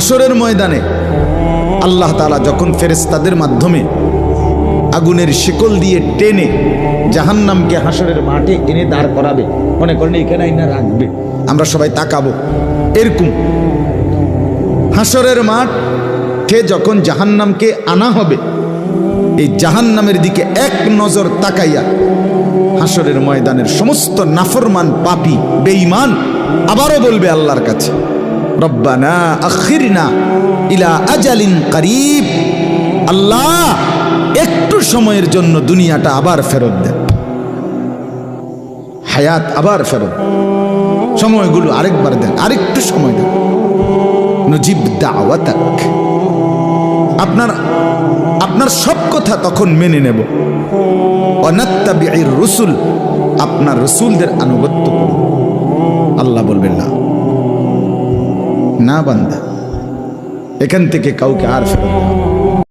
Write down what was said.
হাসরের ময়দানে আল্লাহ তাআলা যখন ফেরেশতাদের মাধ্যমে আগুনের শিকল দিয়ে টেনে জাহান্নামকে হাসরের মাঠে এনে দাঁড় করাবে, মনে করেন এখানে আইনা রাখবে, আমরা সবাই তাকাবো, এরকম হাসরের মাঠে যখন জাহান্নামকে আনা হবে, এই জাহান্নামের দিকে এক নজর তাকাইয়া হাসরের ময়দানের সমস্ত নাফরমান পাপী বেঈমান আবারও বলবে আল্লাহর কাছে, রব্বানা আখিরনা ইলা আজালিন করিব, আল্লাহ একটু সময়ের জন্য দুনিয়াটা আবার ফেরত দেন, হায়াত আবার ফেরত, সময়গুলো আরেকবার দেন, আরেকটু সময় দেন, নজিব দাওয়াতাক, আপনার সব কথা তখন মেনে নেব, ওয়ানাত্তাবিউর রুসুল, আপনার রসুলদের আনুগত্য করব। আল্লাহ বলবেন না, না বান্দা, এখান থেকে কাউকে আর ফেরত দেওয়া